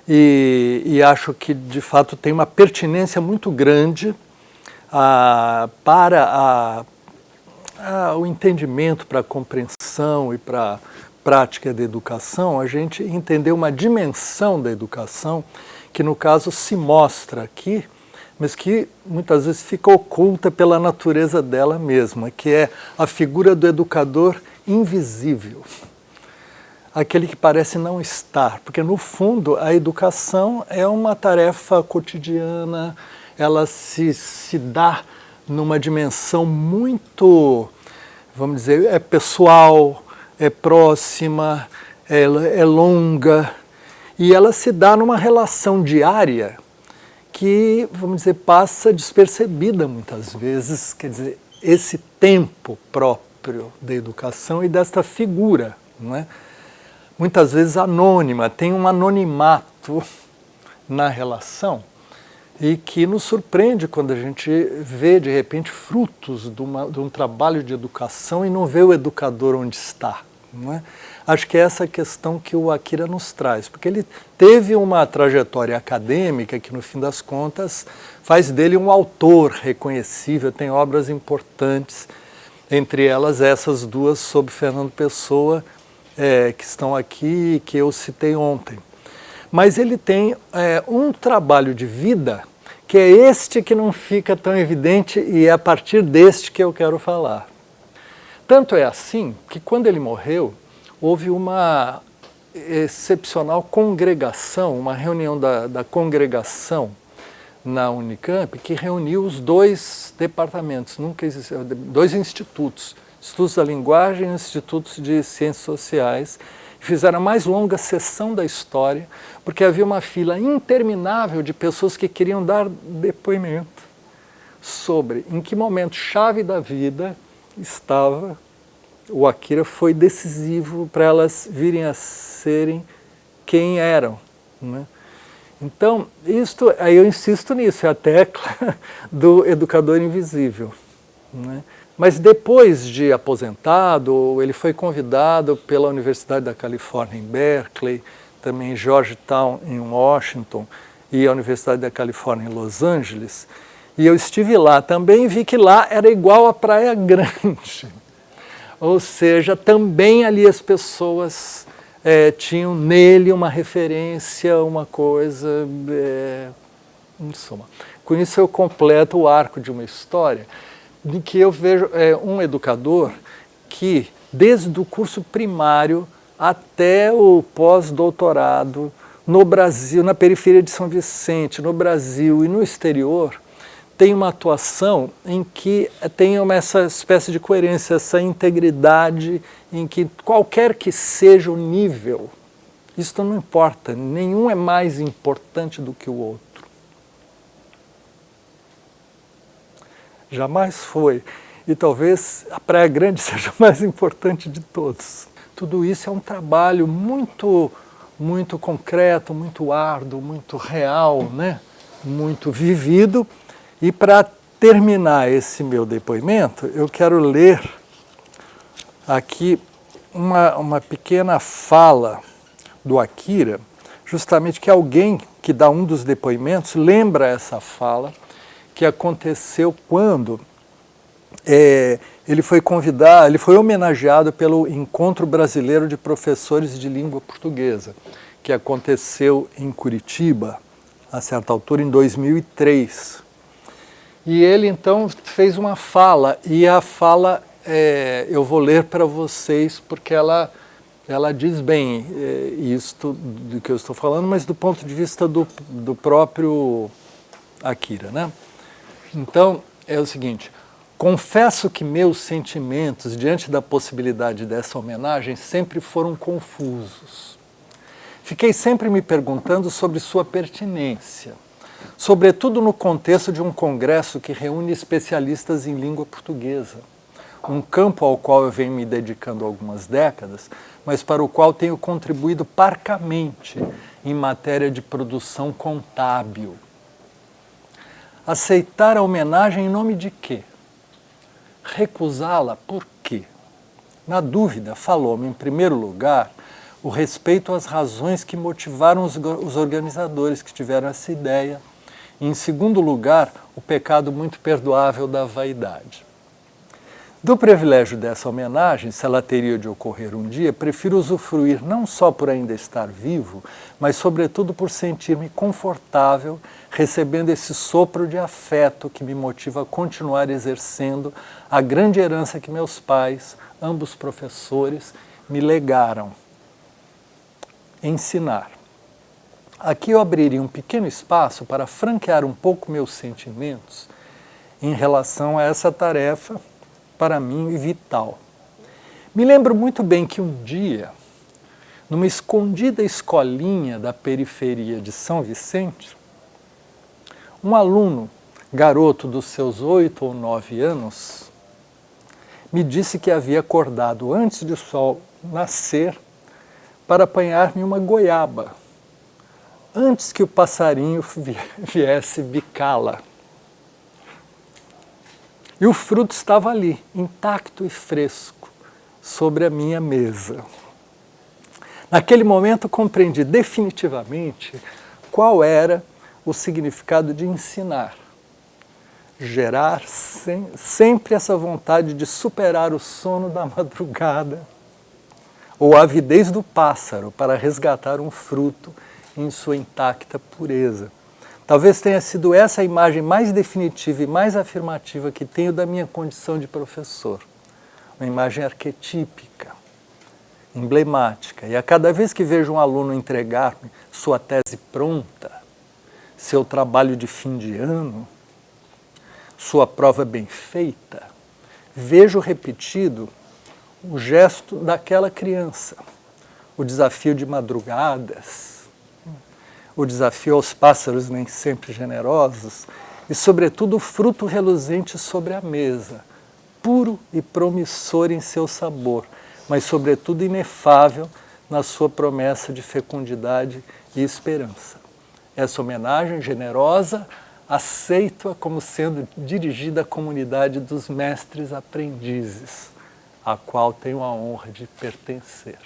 e acho que, de fato, tem uma pertinência muito grande para o entendimento, para a compreensão e para a prática da educação, a gente entender uma dimensão da educação que, no caso, se mostra aqui, mas que muitas vezes fica oculta pela natureza dela mesma, que é a figura do educador invisível. Aquele que parece não estar, porque no fundo a educação é uma tarefa cotidiana, ela se dá numa dimensão muito, vamos dizer, é pessoal, é próxima, é longa, e ela se dá numa relação diária que, vamos dizer, passa despercebida muitas vezes, quer dizer, esse tempo próprio da educação e desta figura, não é? Muitas vezes anônima, tem um anonimato na relação e que nos surpreende quando a gente vê, de repente, frutos de um trabalho de educação e não vê o educador onde está, não é? Acho que é essa questão que o Akira nos traz, porque ele teve uma trajetória acadêmica que, no fim das contas, faz dele um autor reconhecível, tem obras importantes, entre elas essas duas sobre Fernando Pessoa, que estão aqui e que eu citei ontem. Mas ele tem um trabalho de vida que é este que não fica tão evidente e é a partir deste que eu quero falar. Tanto é assim que quando ele morreu, houve uma excepcional congregação, uma reunião da congregação na Unicamp que reuniu os dois departamentos, nunca existiu, dois institutos, Institutos da Linguagem e Institutos de Ciências Sociais, fizeram a mais longa sessão da história, porque havia uma fila interminável de pessoas que queriam dar depoimento sobre em que momento chave da vida estava o Akira, foi decisivo para elas virem a serem quem eram, né? Então, aí eu insisto nisso, é a tecla do educador invisível, né? Mas depois de aposentado, ele foi convidado pela Universidade da Califórnia em Berkeley, também em Georgetown em Washington e a Universidade da Califórnia em Los Angeles, e eu estive lá também e vi que lá era igual a Praia Grande. Ou seja, também ali as pessoas tinham nele uma referência, uma coisa, em suma. Com isso eu completo o arco de uma história em que eu vejo um educador que, desde o curso primário até o pós-doutorado, no Brasil, na periferia de São Vicente, no Brasil e no exterior, tem uma atuação em que tem essa espécie de coerência, essa integridade em que qualquer que seja o nível, isso não importa, nenhum é mais importante do que o outro. Jamais foi. E talvez a Praia Grande seja o mais importante de todos. Tudo isso é um trabalho muito, muito concreto, muito árduo, muito real, né? Muito vivido. E para terminar esse meu depoimento, eu quero ler aqui uma pequena fala do Akira, justamente que alguém que dá um dos depoimentos lembra essa fala, que aconteceu quando ele foi convidado, ele foi homenageado pelo Encontro Brasileiro de Professores de Língua Portuguesa, que aconteceu em Curitiba, a certa altura, em 2003. E ele, então, fez uma fala, e a fala eu vou ler para vocês, porque ela diz bem isto do que eu estou falando, mas do ponto de vista do próprio Akira, né? Então, é o seguinte: confesso que meus sentimentos diante da possibilidade dessa homenagem sempre foram confusos. Fiquei sempre me perguntando sobre sua pertinência, sobretudo no contexto de um congresso que reúne especialistas em língua portuguesa, um campo ao qual eu venho me dedicando há algumas décadas, mas para o qual tenho contribuído parcamente em matéria de produção contábil. Aceitar a homenagem em nome de quê? Recusá-la por quê? Na dúvida, falou-me, em primeiro lugar, o respeito às razões que motivaram os organizadores que tiveram essa ideia. E, em segundo lugar, o pecado muito perdoável da vaidade. Do privilégio dessa homenagem, se ela teria de ocorrer um dia, prefiro usufruir não só por ainda estar vivo, mas sobretudo por sentir-me confortável recebendo esse sopro de afeto que me motiva a continuar exercendo a grande herança que meus pais, ambos professores, me legaram: ensinar. Aqui eu abriria um pequeno espaço para franquear um pouco meus sentimentos em relação a essa tarefa, para mim, vital. Me lembro muito bem que um dia, numa escondida escolinha da periferia de São Vicente, um aluno, garoto dos seus 8 ou 9 anos, me disse que havia acordado antes do sol nascer para apanhar-me uma goiaba, antes que o passarinho viesse bicá-la. E o fruto estava ali, intacto e fresco, sobre a minha mesa. Naquele momento compreendi definitivamente qual era o significado de ensinar. Gerar sempre essa vontade de superar o sono da madrugada ou a avidez do pássaro para resgatar um fruto em sua intacta pureza. Talvez tenha sido essa a imagem mais definitiva e mais afirmativa que tenho da minha condição de professor. Uma imagem arquetípica, emblemática. E a cada vez que vejo um aluno entregar-me sua tese pronta, seu trabalho de fim de ano, sua prova bem feita, vejo repetido o gesto daquela criança, o desafio de madrugadas, o desafio aos pássaros nem sempre generosos e, sobretudo, o fruto reluzente sobre a mesa, puro e promissor em seu sabor, mas, sobretudo, inefável na sua promessa de fecundidade e esperança. Essa homenagem generosa aceito-a como sendo dirigida à comunidade dos mestres aprendizes, a qual tenho a honra de pertencer.